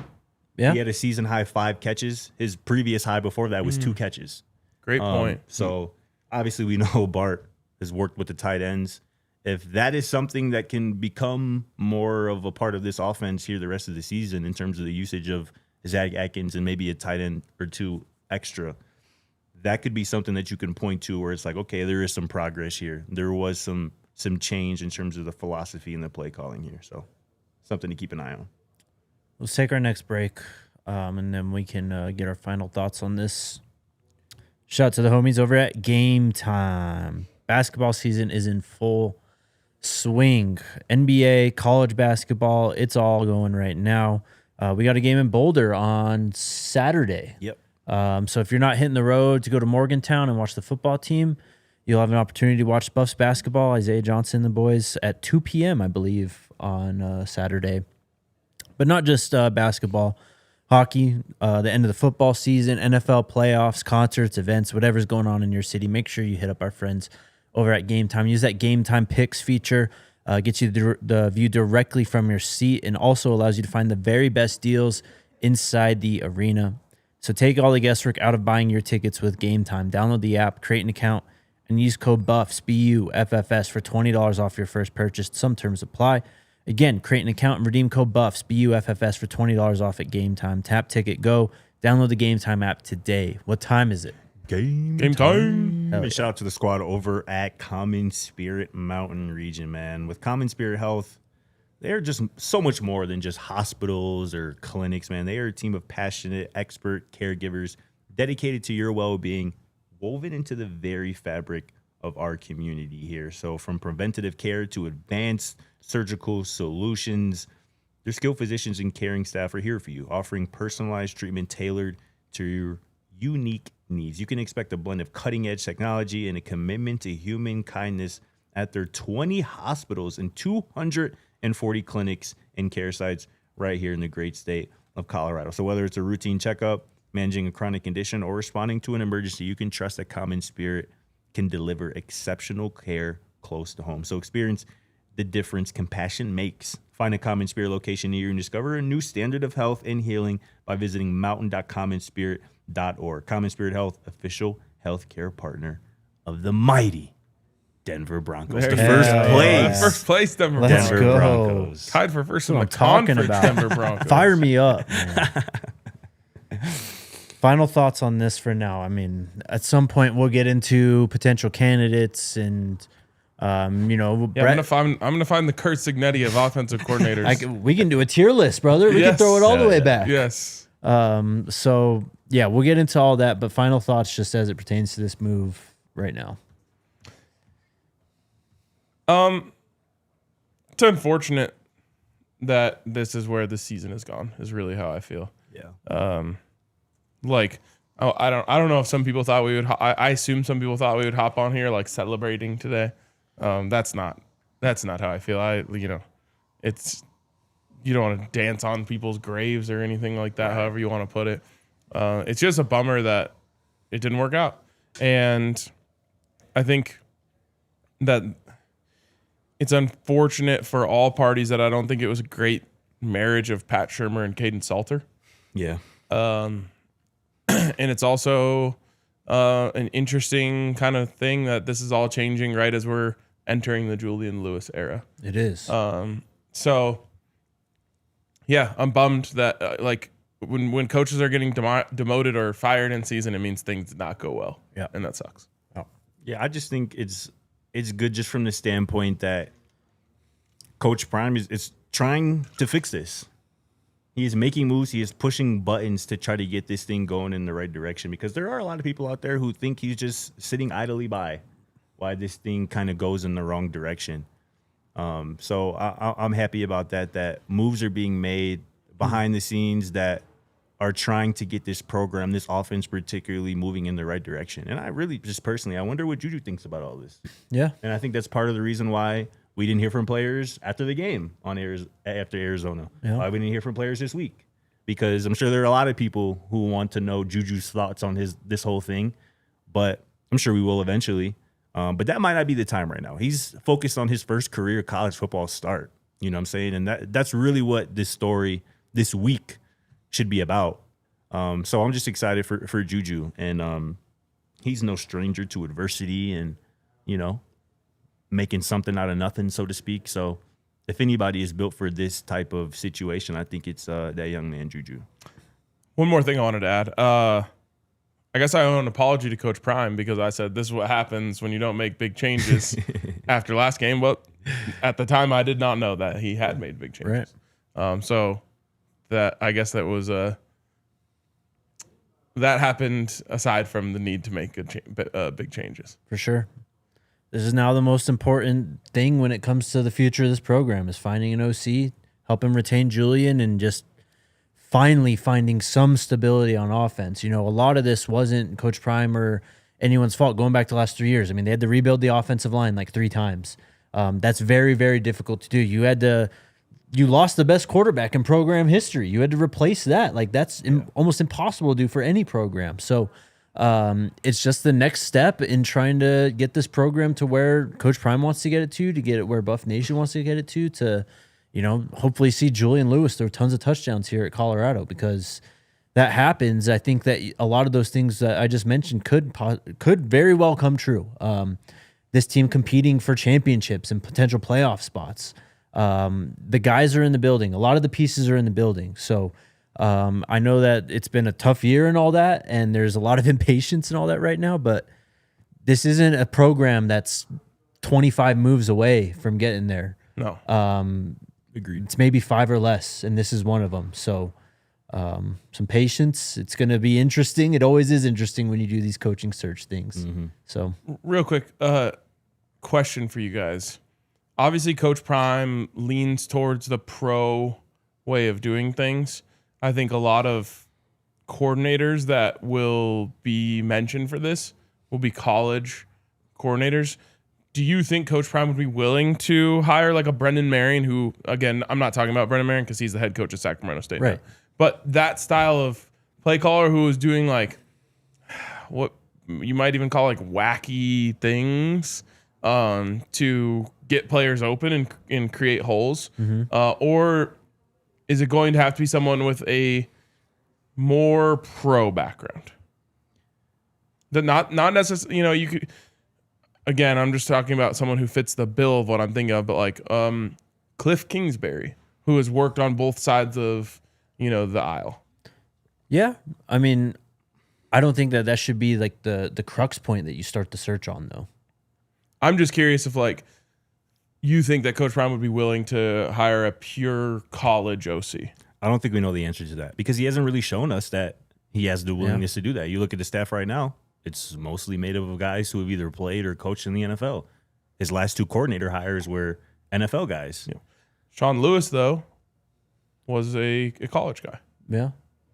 Yeah. He had a season high 5 catches. His previous high before that was 2 catches. Great point. So obviously we know Bart has worked with the tight ends. If that is something that can become more of a part of this offense here the rest of the season in terms of the usage of Zach Atkins and maybe a tight end or 2 extra, that could be something that you can point to where it's like, okay, there is some progress here. There was some change in terms of the philosophy and the play calling here. So something to keep an eye on. Let's take our next break, and then we can get our final thoughts on this. Shout out to the homies over at Game Time. Basketball season is in full swing. NBA, college basketball, it's all going right now. We got a game in Boulder on Saturday. Yep. So if you're not hitting the road to go to Morgantown and watch the football team, you'll have an opportunity to watch Buffs basketball, Isaiah Johnson and the boys, at 2 p.m., I believe, on Saturday. But not just basketball, hockey, the end of the football season, NFL playoffs, concerts, events, whatever's going on in your city. Make sure you hit up our friends over at Game Time. Use that Game Time Picks feature. Gets you the view directly from your seat and also allows you to find the very best deals inside the arena. So take all the guesswork out of buying your tickets with Game Time. Download the app, create an account, and use code BUFFS, BUFFS, for $20 off your first purchase. Some terms apply. Again, create an account and redeem code BUFFS, BUFFS, for $20 off at Game Time. Tap, ticket, go. Download the Game Time app today. What time is it? Game time. And shout out to the squad over at Common Spirit Mountain Region, man. With Common Spirit Health, they're just so much more than just hospitals or clinics, man. They are a team of passionate, expert caregivers dedicated to your well-being, woven into the very fabric of our community here. So from preventative care to advanced surgical solutions, their skilled physicians and caring staff are here for you, offering personalized treatment tailored to your unique needs. You can expect a blend of cutting-edge technology and a commitment to human kindness at their 20 hospitals and 240 clinics and care sites right here in the great state of Colorado. So whether it's a routine checkup, managing a chronic condition, or responding to an emergency, you can trust that Common Spirit can deliver exceptional care close to home. So experience the difference compassion makes. Find a Common Spirit location near you and discover a new standard of health and healing by visiting mountain.commonspirit.org. Common Spirit Health, official healthcare partner of the mighty Denver Broncos. There The you first go. place. First place, Denver Let's Broncos. go. Broncos. Tied for first in That's the what I'm talking conference, about. Denver Broncos. Fire me up, man. Final thoughts on this for now. I mean, at some point we'll get into potential candidates and, you know, Yeah, I'm gonna find the Kurt Signetti of offensive coordinators. we can do a tier list, brother. We can Yes. throw it all the way back. Yes. So yeah, we'll get into all that. But final thoughts, just as it pertains to this move right now. It's unfortunate that this is where the season has gone. Is really how I feel. Yeah. Like, I don't know if some people thought we would. I assume some people thought we would hop on here like celebrating today. That's not how I feel. It's you don't want to dance on people's graves or anything like that. However you want to put it. It's just a bummer that it didn't work out, and I think that it's unfortunate for all parties that I don't think it was a great marriage of Pat Shurmur and Caden Salter. Yeah. And it's also an interesting kind of thing that this is all changing right as we're entering the Julian Lewis era. It is. So, yeah, I'm bummed that like when coaches are getting demoted or fired in season, it means things did not go well. Yeah, and that sucks. Yeah, I just think it's good just from the standpoint that Coach Prime is trying to fix this. He is making moves. He is pushing buttons to try to get this thing going in the right direction, because there are a lot of people out there who think he's just sitting idly by while this thing kind of goes in the wrong direction. So I'm happy about that moves are being made behind the scenes that are trying to get this program, this offense particularly, moving in the right direction. And I really, just personally, I wonder what Juju thinks about all this. Yeah. And I think that's part of the reason why we didn't hear from players after the game after Arizona. Yeah. Why we didn't hear from players this week. Because I'm sure there are a lot of people who want to know Juju's thoughts on this whole thing. But I'm sure we will eventually. But that might not be the time right now. He's focused on his first career college football start. You know what I'm saying? And that's really what this story this week should be about. So I'm just excited for Juju. And he's no stranger to adversity and, making something out of nothing, so to speak. So if anybody is built for this type of situation, I think it's that young man, Juju. One more thing I wanted to add. I guess I owe an apology to Coach Prime because I said this is what happens when you don't make big changes after last game. But at the time, I did not know that he had made big changes. Right. So that I guess that was that happened aside from the need to make big changes. For sure. This is now the most important thing when it comes to the future of this program is finding an OC, helping retain Julian, and just finally finding some stability on offense. A lot of this wasn't Coach Prime or anyone's fault going back to the last 3 years. I mean, they had to rebuild the offensive line like 3 times. That's very, very difficult to do. You lost the best quarterback in program history. You had to replace that. Like that's almost impossible to do for any program. So it's just the next step in trying to get this program to where Coach Prime wants to get it to get it where Buff Nation wants to get it to, hopefully see Julian Lewis throw tons of touchdowns here at Colorado, because that happens. I think that a lot of those things that I just mentioned could very well come true. This team competing for championships and potential playoff spots. The guys are in the building. A lot of the pieces are in the building. So I know that it's been a tough year and all that, and there's a lot of impatience and all that right now, but this isn't a program that's 25 moves away from getting there. No. Agreed. It's maybe 5 or less, and this is one of them. So some patience. It's going to be interesting. It always is interesting when you do these coaching search things. So real quick, question for you guys. Obviously, Coach Prime leans towards the pro way of doing things. I think a lot of coordinators that will be mentioned for this will be college coordinators. Do you think Coach Prime would be willing to hire like a Brendan Marion, who, again, I'm not talking about Brendan Marion because he's the head coach of Sacramento State. Right. Now. But that style of play caller who is doing like what you might even call like wacky things to get players open and create holes? Or is it going to have to be someone with a more pro background? That not necessarily, you could, again, I'm just talking about someone who fits the bill of what I'm thinking of, but like Cliff Kingsbury, who has worked on both sides of, the aisle. yeah, I mean, I don't think that should be like the crux point that you start the search on, though. I'm just curious if like you think that Coach Prime would be willing to hire a pure college OC. I don't think we know the answer to that because he hasn't really shown us that he has the willingness to do that. You look at the staff right now, it's mostly made up of guys who have either played or coached in the NFL. His last 2 coordinator hires were NFL guys. Yeah. Sean Lewis, though, was a college guy. Yeah.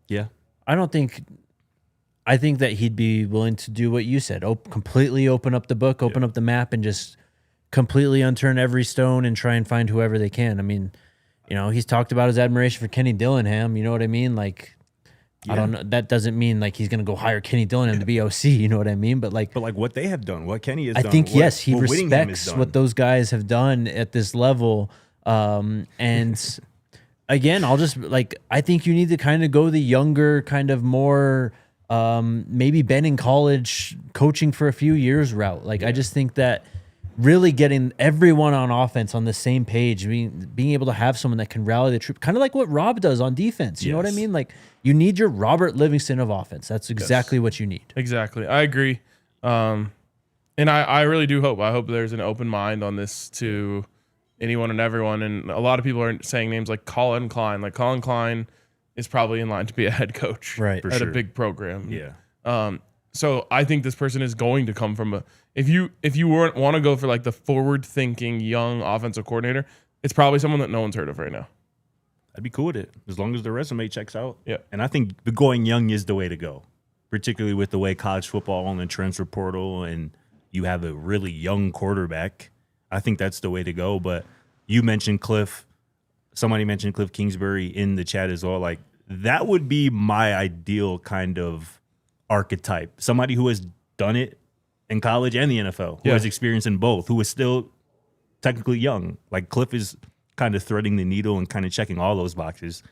Yeah. I think that he'd be willing to do what you said, completely open up the book, open up the map, and just completely unturn every stone and try and find whoever they can. I mean, he's talked about his admiration for Kenny Dillingham. You know what I mean? Like, I don't know. That doesn't mean like he's going to go hire Kenny Dillingham to be OC. You know what I mean? But like what they have done, what Kenny has I done. think, yes, he what respects what those guys have done at this level. And again, I think you need to kind of go the younger, kind of more maybe been in college coaching for a few years route. Like, I just think that really getting everyone on offense on the same page, being able to have someone that can rally the troop, kind of like what Rob does on defense. You know what I mean? Like, you need your Robert Livingston of offense. That's exactly what you need. Exactly. I agree. And I really do hope. I hope there's an open mind on this to anyone and everyone. And a lot of people are saying names like Colin Klein. Like, Colin Klein is probably in line to be a head coach at a big program. Yeah. So I think this person is going to come from if you want to go for like the forward thinking young offensive coordinator, it's probably someone that no one's heard of right now. I'd be cool with it as long as the resume checks out. Yeah. And I think the going young is the way to go, particularly with the way college football on the transfer portal and you have a really young quarterback. I think that's the way to go. But you mentioned Cliff. Somebody mentioned Cliff Kingsbury in the chat as well. Like, that would be my ideal kind of archetype. Somebody who has done it in college and the NFL, who has experience in both, who is still technically young. Like, Cliff is kind of threading the needle and kind of checking all those boxes,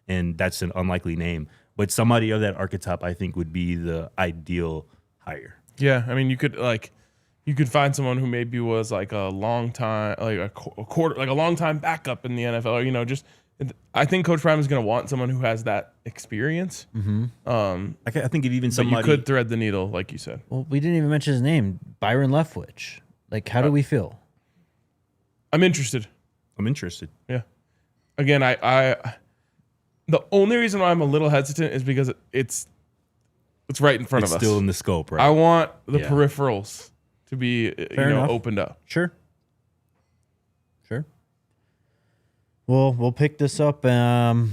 and that's an unlikely name. But somebody of that archetype, I think, would be the ideal hire. Yeah, I mean, you could find someone who maybe was like a long time, like a quarter, like a long time backup in the NFL. Or, just I think Coach Prime is going to want someone who has that experience. I think if even somebody, but you could thread the needle, like you said. Well, we didn't even mention his name, Byron Leftwich. Like, how do we feel? I'm interested. Yeah. Again, I the only reason why I'm a little hesitant is because it's right in front of us. Still in the scope, right? I want the peripherals to be enough. opened up. Sure. Well, we'll pick this up. I mean,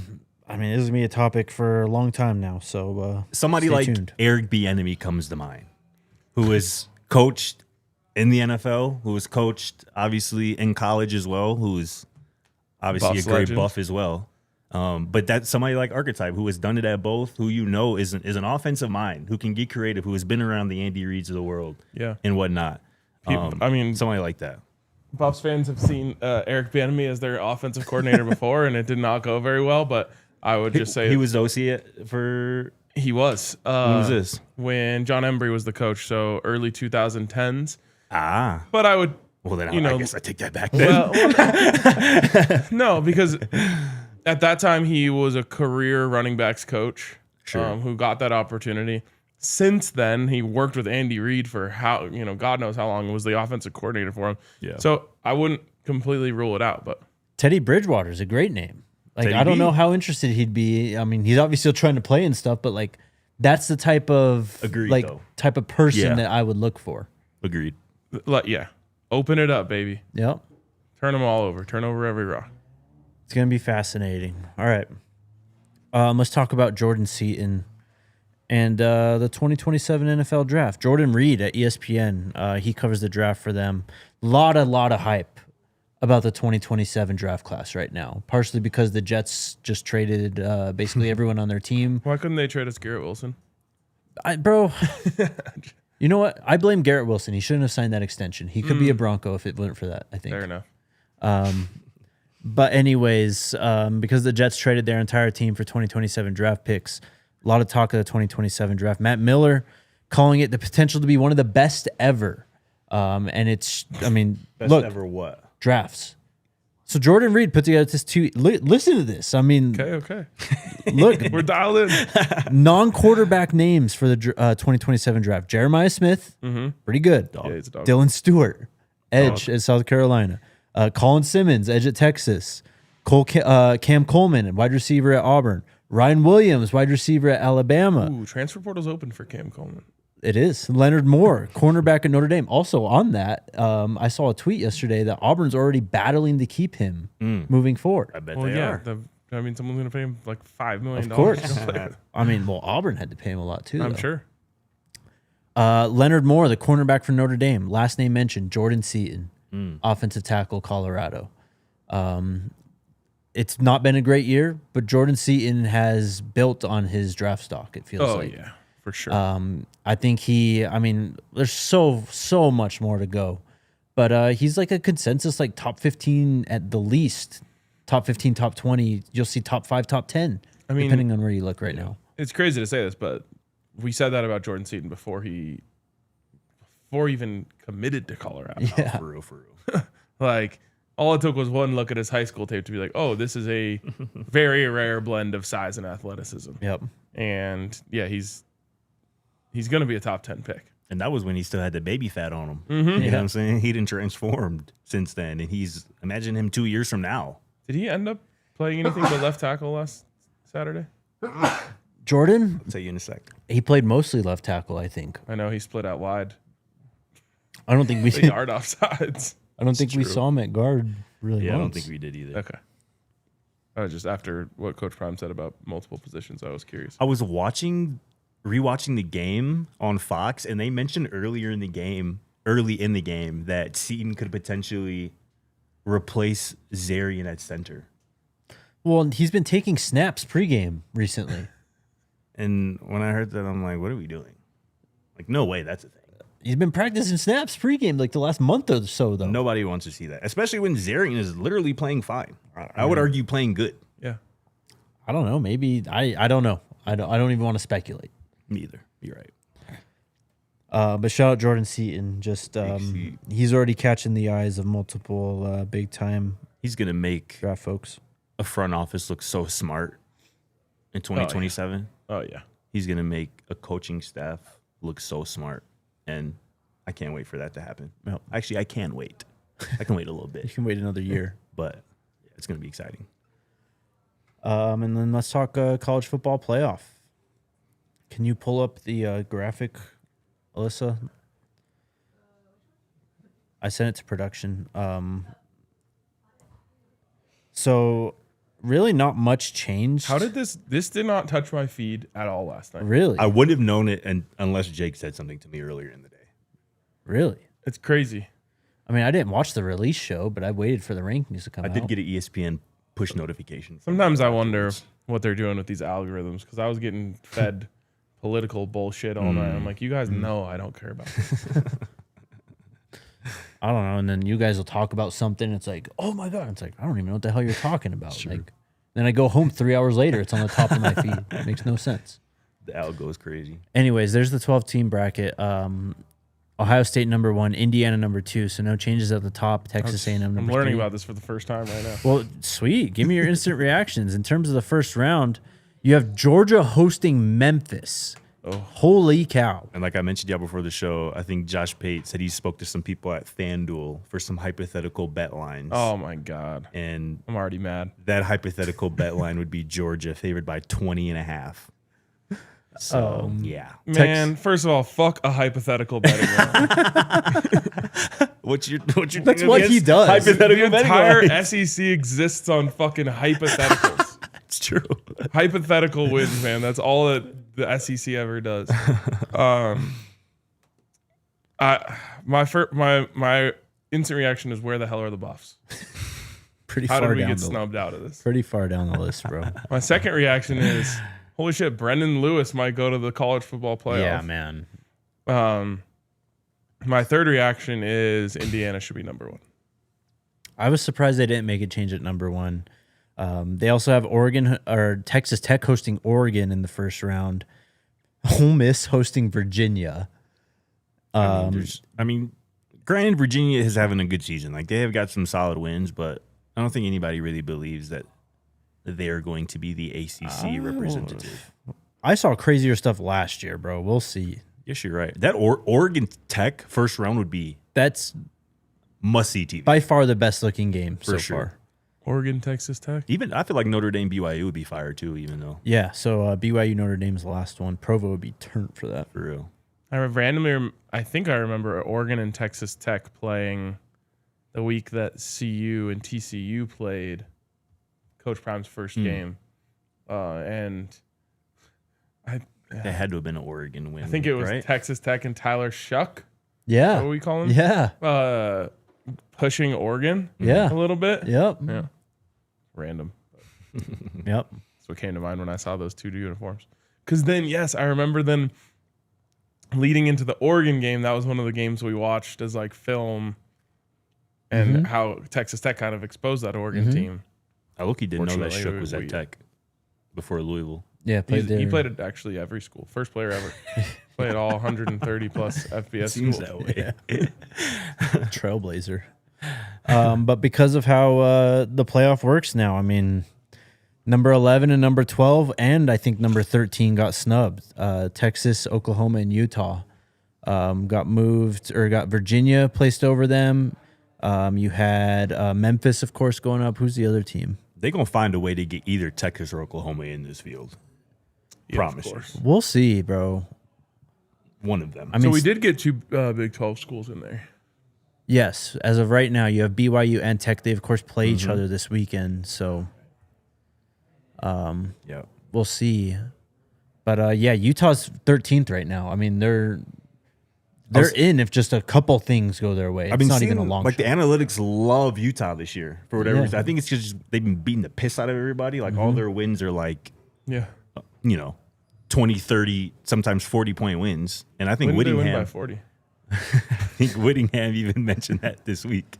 this is going to be a topic for a long time now. So somebody stay like tuned. Eric Bieniemy comes to mind, who is coached in the NFL, who was coached obviously in college as well, who is obviously Buffs a great legend. buff as well. But that's somebody like archetype who has done it at both, who is an offensive mind, who can get creative, who has been around the Andy Reids of the world, and whatnot. I mean, somebody like that. Buffs fans have seen Eric Bieniemy as their offensive coordinator before, and it did not go very well. But I would just say he was OC for. He was. When was this? When John Embry was the coach, so early 2010s. Ah. But I would Well, then I guess I take that back then. No, because at that time he was a career running backs coach who got that opportunity. Since then, he worked with Andy Reid for God knows how long. Was the offensive coordinator for him. Yeah. So I wouldn't completely rule it out, but Teddy Bridgewater is a great name. Like, I don't know how interested he'd be. I mean, he's obviously still trying to play and stuff, but like, that's the type of type of person that I would look for. Agreed. Yeah, open it up, baby. Yep. Turn them all over. Turn over every rock. It's gonna be fascinating. All right, let's talk about Jordan Seaton and the 2027 NFL draft. Jordan Reed at ESPN, he covers the draft for them. Lot of hype about the 2027 draft class right now, partially because the Jets just traded basically everyone on their team. Why couldn't they trade us Garrett Wilson? Bro, you know what? I blame Garrett Wilson. He shouldn't have signed that extension. He could be a Bronco if it weren't for that, I think. Fair enough. But anyways, because the Jets traded their entire team for 2027 draft picks, a lot of talk of the 2027 draft. Matt Miller calling it the potential to be one of the best ever. And it's, I mean, Best look, ever what? Drafts. So Jordan Reed put together this tweet. Listen to this. I mean, Okay. look, We're dialed in. non-quarterback names for the 2027 draft. Jeremiah Smith, pretty good. Yeah, he's a dog. Dylan Stewart, edge at South Carolina. Colin Simmons, edge at Texas. Cam Coleman, wide receiver at Auburn. Ryan Williams, wide receiver at Alabama. Ooh, transfer portal's open for Cam Coleman. It is. Leonard Moore, cornerback at Notre Dame. Also on that, I saw a tweet yesterday that Auburn's already battling to keep him moving forward. I bet Well, they yeah. are. Someone's going to pay him like $5 million. Of course. I mean, well, Auburn had to pay him a lot too. I'm though. sure. Leonard Moore, the cornerback for Notre Dame. Last name mentioned, Jordan Seaton, offensive tackle, Colorado. It's not been a great year, but Jordan Seaton has built on his draft stock, it feels like. Oh, yeah, for sure. I think there's so much more to go. But he's like a consensus, like top 15 at the least. Top 15, top 20. You'll see top 5, top 10, depending on where you look right now. It's crazy to say this, but we said that about Jordan Seaton before he even committed to Colorado. Yeah. For real. Like, all it took was one look at his high school tape to be like, oh, this is a very rare blend of size and athleticism. Yep. And yeah, he's going to be a top 10 pick. And that was when he still had the baby fat on him. Mm-hmm. You know what I'm saying? He didn't transformed since then. And imagine him 2 years from now. Did he end up playing anything but left tackle last Saturday? Jordan, I'll tell you in a sec. he played mostly left tackle, I think. I know he split out wide. I don't think we The yard offsides. I don't think we saw him at guard really Yeah, I don't once. think we did either. Okay. I was just after what Coach Prime said about multiple positions, I was curious. I was rewatching the game on Fox, and they mentioned early in the game, that Seaton could potentially replace Zarian at center. Well, he's been taking snaps pregame recently. And when I heard that, I'm like, what are we doing? Like, no way, that's a thing. He's been practicing snaps pregame like the last month or so, though. Nobody wants to see that, especially when Zarian is literally playing fine. I would argue playing good. Yeah. I don't know. Maybe I don't know. I don't even want to speculate. Me either. You're right. But shout out Jordan Seaton. Just Seaton. he's already catching the eyes of multiple big time He's gonna make draft folks. a front office look so smart in 2027. Oh, yeah. He's gonna make a coaching staff look so smart, and I can't wait for that to happen. Yep. Actually, I can wait. I can wait a little You bit, can wait another year. but yeah, it's gonna be exciting. And then let's talk college football playoff. Can you pull up the graphic, Alyssa? I sent it to production. So really not much changed. How did this did not touch my feed at all last night? Really? I wouldn't have known it unless Jake said something to me earlier in the day. Really? It's crazy. I mean, I didn't watch the release show, but I waited for the rankings to come I out. did get an ESPN push notification. Sometimes I wonder what they're doing with these algorithms because I was getting fed political bullshit all night. I'm like, you guys know I don't care about this. I don't know. And then you guys will talk about something. It's like, oh my God. It's like, I don't even know what the hell you're talking about. Like, then I go home 3 hours later. It's on the top of my feed. It makes no sense. The algo goes crazy. Anyways, there's the 12-team bracket. Ohio State number 1, Indiana number 2. So no changes at the top. Texas A&M number 3. I'm learning about this for the first time right now. Well, sweet. Give me your instant reactions. In terms of the first round, you have Georgia hosting Memphis. Oh. Holy cow. And like I mentioned before the show, I think Josh Pate said he spoke to some people at FanDuel for some hypothetical bet lines. Oh, my God. And I'm already mad. That hypothetical bet line would be Georgia favored by 20.5. So, yeah. Man, first of all, fuck a hypothetical betting line. What's your That's what he does. Hypothetical the entire SEC exists on fucking hypotheticals. It's true. Hypothetical wins, man. That's all that the SEC ever does. My instant reaction is, where the hell are the Buffs? How did we get snubbed out of this? Pretty far down the list, bro. My second reaction is, holy shit, Brendan Lewis might go to the college football playoff. Yeah, man. My third reaction is Indiana should be number 1. I was surprised they didn't make a change at number 1. They also have Oregon or Texas Tech hosting Oregon in the first round. Ole Miss hosting Virginia. I mean, granted, Virginia is having a good season. Like, they have got some solid wins, but I don't think anybody really believes that they're going to be the ACC representative. I saw crazier stuff last year, bro. We'll see. Yes, you're right. That Oregon Tech first round would be must-see TV. By far the best looking game for so sure. far. Oregon, Texas Tech. Even I feel like Notre Dame, BYU would be fire too, even though. Yeah, so BYU Notre Dame's the last one. Provo would be turned for that. For real. I think I remember Oregon and Texas Tech playing the week that CU and TCU played Coach Prime's first game. And That had to have been an Oregon win. I think it was right? Texas Tech and Tyler Shuck. Yeah. What we call him? Yeah. Pushing Oregon a little bit. Yep. Yeah. Random. Yep. That's what came to mind when I saw those 2 uniforms. Because then, yes, I remember then leading into the Oregon game, that was one of the games we watched as like film and how Texas Tech kind of exposed that Oregon team. I look-y didn't know that Fortunately, Shook was at Tech before Louisville. Yeah, he played at actually every school. First player ever. Played all 130 plus FBS Seems schools. that way. Trailblazer. But because of how the playoff works now, I mean, number 11 and number 12, and I think number 13 got snubbed. Texas, Oklahoma, and Utah got moved, or got Virginia placed over them. You had Memphis, of course, going up. Who's the other team? They're going to find a way to get either Texas or Oklahoma in this field. Yeah, Promise. We'll see, bro. One of them. I mean, So we did get 2 Big 12 schools in there. yes, as of right now, you have BYU and Tech. They, of course, play each other this weekend. So yeah, we'll see. But, yeah, Utah's 13th right now. I mean, they're in if just a couple things go their way. It's not even a long like shot. the analytics love Utah this year for whatever reason. I think it's just they've been beating the piss out of everybody. Like all their wins are like, 20, 30, sometimes 40-point wins. And I think When did they win Whittingham by 40? I think Whittingham even mentioned that this week,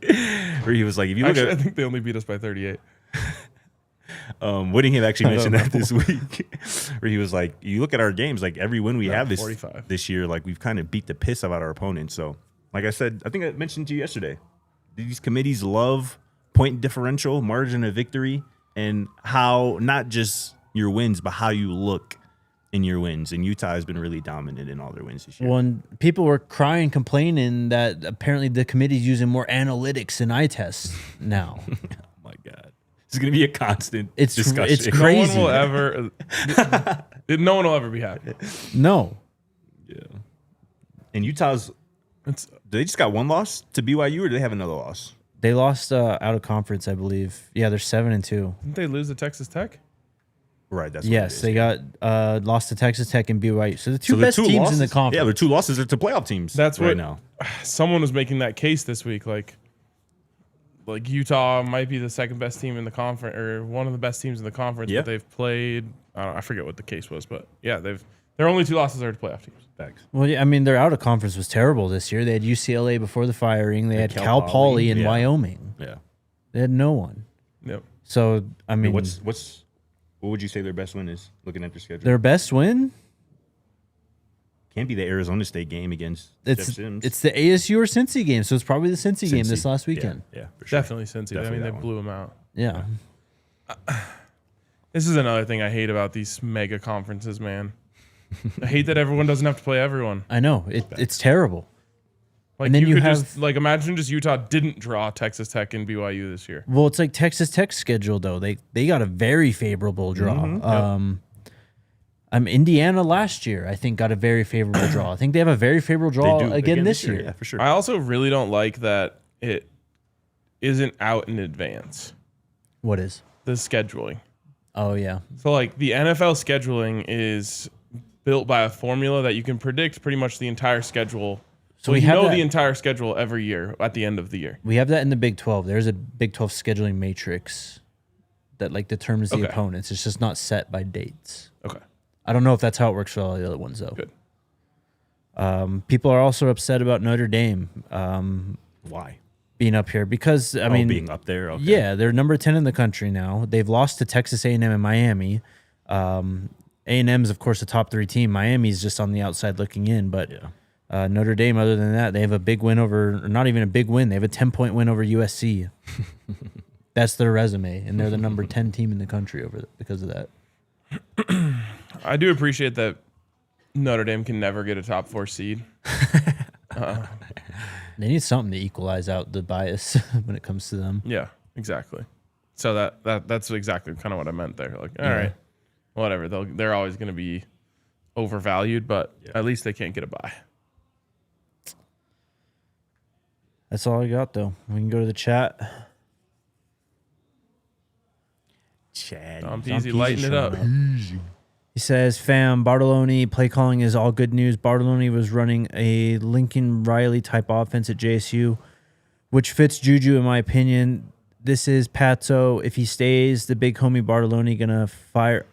where he was like, "If you look Actually, at," I think they only beat us by 38. Whittingham actually mentioned that this week, where he was like, "You look at our games, like every win we have 45. this year, like we've kind of beat the piss out of our opponents." So, like I said, I think I mentioned to you yesterday, these committees love point differential, margin of victory, and how not just your wins, but how you look in your wins. And Utah has been really dominant in all their wins this year. When people were crying, complaining that apparently the committee's using more analytics and eye tests now. Oh my God. It's going to be a constant It's discussion. it's crazy. No one will ever be happy. No. Yeah. And Utah's, they just got one loss to BYU, or do they have another loss? They lost out of conference, I believe. Yeah, they're 7-2. Didn't they lose to Texas Tech? Right. That's what Yes, it is. they got lost to Texas Tech and BYU. So the two best teams losses, in the conference. Yeah, the 2 losses are to playoff teams. That's right what now. Someone was making that case this week. Like Utah might be the second best team in the conference, or one of the best teams in the conference. Yeah. But they've played. I forget what the case was, but yeah, their only 2 losses are to playoff teams. Thanks. Well, yeah, I mean, their out of conference was terrible this year. They had UCLA before the firing. They had Cal Poly in Wyoming. Yeah. They had no one. Yep. So, I mean, What would you say their best win is, looking at their schedule? their best win? Can't be the Arizona State game against Jeff Sims. It's the ASU or Cincy game, so it's probably the Cincy game this last weekend. Yeah, for sure. Definitely Cincy. I mean, they blew them out. Yeah. This is another thing I hate about these mega conferences, man. I hate that everyone doesn't have to play everyone. I know. It's terrible. Like, and then you have just, like, imagine just Utah didn't draw Texas Tech and BYU this year. Well, it's like Texas Tech's schedule, though. They got a very favorable draw. Indiana last year, I think, got a very favorable draw. I think they have a very favorable draw again this year. Yeah, for sure. I also really don't like that it isn't out in advance. What is? The scheduling. Oh, yeah. So, like, the NFL scheduling is built by a formula that you can predict pretty much the entire schedule. So we know the entire schedule every year at the end of the year. We have that in the Big 12. There's a Big 12 scheduling matrix that, like, determines the opponents. It's just not set by dates. Okay. I don't know if that's how it works for all the other ones, though. Good. People are also upset about Notre Dame. Why? Being up here because, I mean... being up there? Okay. Yeah, they're number 10 in the country now. They've lost to Texas A&M and Miami. A&M's, of course, a top 3 team. Miami's just on the outside looking in, but Notre Dame, other than that, they have a big win over... Or not even a big win. They have a 10-point win over USC. That's their resume, and they're the number 10 team in the country because of that. I do appreciate that Notre Dame can never get a top 4 seed. They need something to equalize out the bias when it comes to them. Yeah, exactly. So that's exactly kind of what I meant there. Like, all right, whatever. They're always going to be overvalued, but at least they can't get a bye. That's all I got, though. We can go to the chat. Tom Peasy, lighten it up. He says, fam, Bartolone, play calling is all good news. Bartolone was running a Lincoln Riley type offense at JSU, which fits Juju in my opinion. This is Patso. If he stays, the big homie Bartolone gonna fire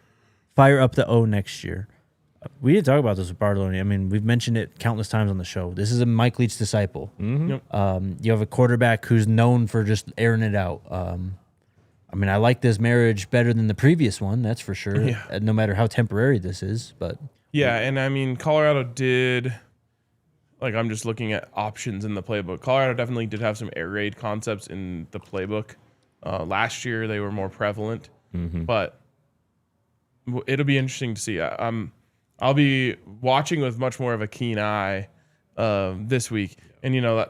up the O next year. We didn't talk about this with Bartolone. I mean, we've mentioned it countless times on the show. This is a Mike Leach disciple. Mm-hmm. You have a quarterback who's known for just airing it out. I mean, I like this marriage better than the previous one, that's for sure, no matter how temporary this is. But yeah, and I mean, Colorado did, like, I'm just looking at options in the playbook. Colorado definitely did have some air raid concepts in the playbook. Last year, they were more prevalent, but it'll be interesting to see. I'll be watching with much more of a keen eye this week. And, you know,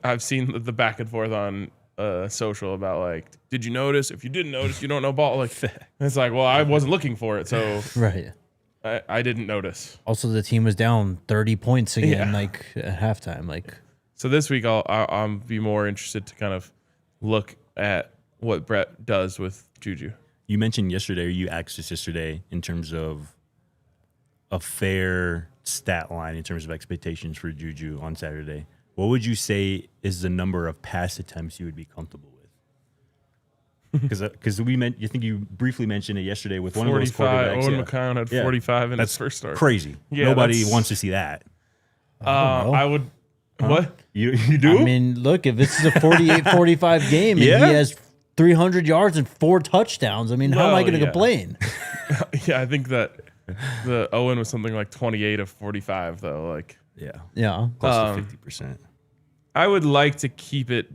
I've seen the back and forth on social about, like, did you notice? If you didn't notice, you don't know ball. Like, it's like, well, I wasn't looking for it, so right. I didn't notice. Also, the team was down 30 points again, like at halftime. Like, so this week I'll be more interested to kind of look at what Brett does with Juju. You mentioned yesterday, or you asked us yesterday, in terms of a fair stat line in terms of expectations for Juju on Saturday. What would you say is the number of pass attempts you would be comfortable with? Because you think you briefly mentioned it yesterday with one of those quarterbacks. Owen McCown had 45 in his first start. Crazy. Yeah, nobody wants to see that. I would. Huh? What? You do? I mean, look, if this is a 48-45 game and he has 300 yards and 4 touchdowns, I mean, how am I going to complain? Yeah, I think that the Owen was something like 28 of 45, though. Like, yeah, close to 50%. I would like to keep it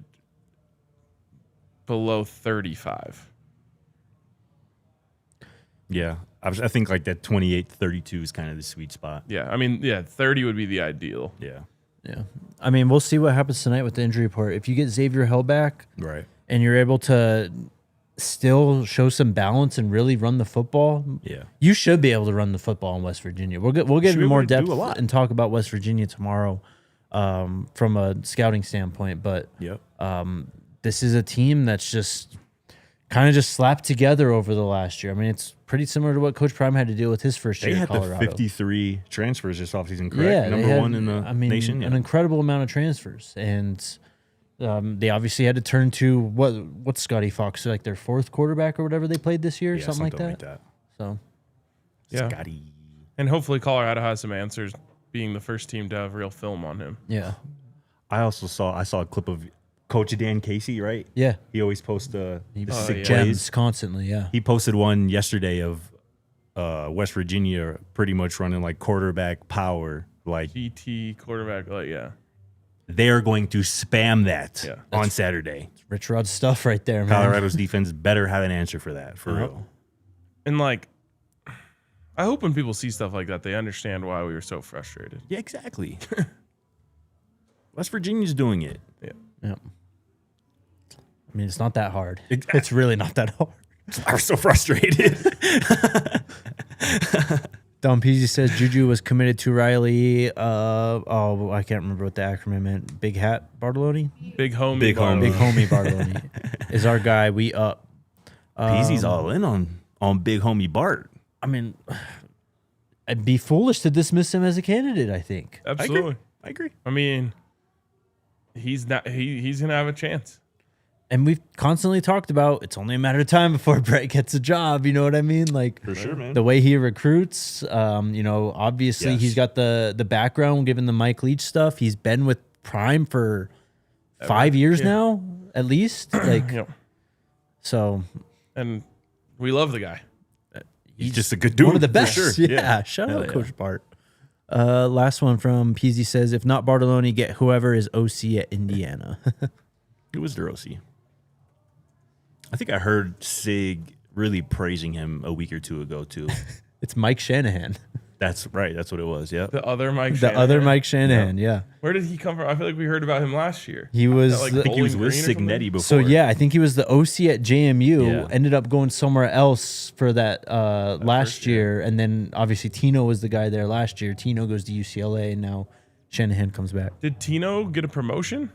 below 35. Yeah, I think like that 28-32 is kind of the sweet spot. Yeah, I mean, 30 would be the ideal. Yeah. I mean, we'll see what happens tonight with the injury report. If you get Xavier Hill back, right, and you're able to still show some balance and really run the football, you should be able to run the football in West Virginia. We'll get into more depth and talk about West Virginia tomorrow from a scouting standpoint. But this is a team that's just kind of just slapped together over the last year. I mean, it's pretty similar to what Coach Prime had to deal with his first year at Colorado. They had the 53 transfers this offseason, correct? Yeah, number one in the nation. An incredible amount of transfers. And they obviously had to turn to what's Scotty Fox, like their 4th quarterback or whatever they played this year, something like that. So, Scotty. And hopefully Colorado has some answers, being the first team to have real film on him. Yeah. I saw a clip of Coach Dan Casey, right? Yeah. He always posts the sick gems plays constantly, yeah. He posted one yesterday of West Virginia pretty much running like quarterback power like GT quarterback. Like, yeah. They're going to spam that on Saturday. It's Rich Rod stuff right there, man. Colorado's defense better have an answer for that, for real. And, like, I hope when people see stuff like that, they understand why we were so frustrated. Yeah, exactly. West Virginia's doing it. Yeah. I mean, it's not that hard. It's really not that hard. I was so frustrated. Don Peasy says Juju was committed to Riley. I can't remember what the acronym meant. Big Hat Bartolone? Big homie. Big homie Bartolone is our guy. We up. Peasy's all in on big homie Bart. I mean, I'd be foolish to dismiss him as a candidate, I think. Absolutely. I agree. I mean, he's going to have a chance. And we've constantly talked about it's only a matter of time before Brett gets a job. You know what I mean? Like, for sure, man. The way he recruits, obviously he's got the background given the Mike Leach stuff. He's been with Prime for 5 years now, at least. Like, so. And we love the guy. He's just a good dude. One of the best. Sure. Yeah. Shout out Coach Bart. Last one from Peasy says, if not Bartolone, get whoever is OC at Indiana. Who was their OC? I think I heard Sig really praising him a week or two ago, too. It's Mike Shanahan. That's right. That's what it was. Yeah. The other Mike Shanahan. Yeah. Where did he come from? I feel like we heard about him last year. He was, I think he was with Signetti before. So, yeah, I think he was the OC at JMU, ended up going somewhere else for that last year. And then, obviously, Tino was the guy there last year. Tino goes to UCLA, and now Shanahan comes back. Did Tino get a promotion?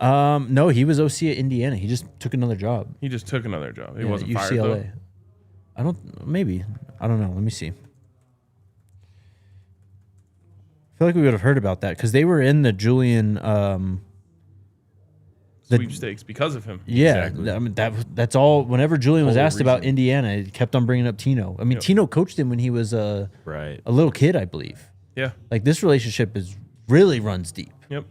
No, he was OC at Indiana. He just took another job. He wasn't fired, UCLA. though? I don't know. Let me see. I feel like we would have heard about that because they were in the Julian sweepstakes because of him. Yeah, exactly. I mean that's all. Whenever Julian was asked about Indiana, he kept on bringing up Tino. I mean, Tino coached him when he was a little kid, I believe. Yeah, like this relationship really runs deep. Yep.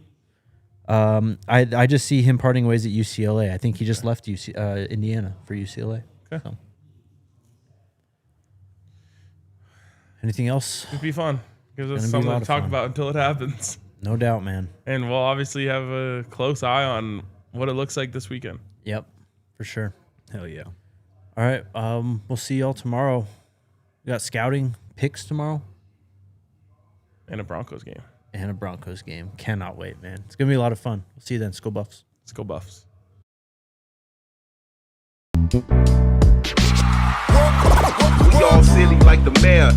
I just see him parting ways at UCLA. I think he just left Indiana for UCLA. Okay. So. Anything else? It'd be fun. Gives us something to talk about until it happens. No doubt, man. And we'll obviously have a close eye on what it looks like this weekend. Yep, for sure. Hell yeah. All right, we'll see y'all tomorrow. We got scouting picks tomorrow. And a Broncos game. Cannot wait, man. It's going to be a lot of fun. We'll see you then. Let's go Buffs. Let's go Buffs. We all silly like the mayor.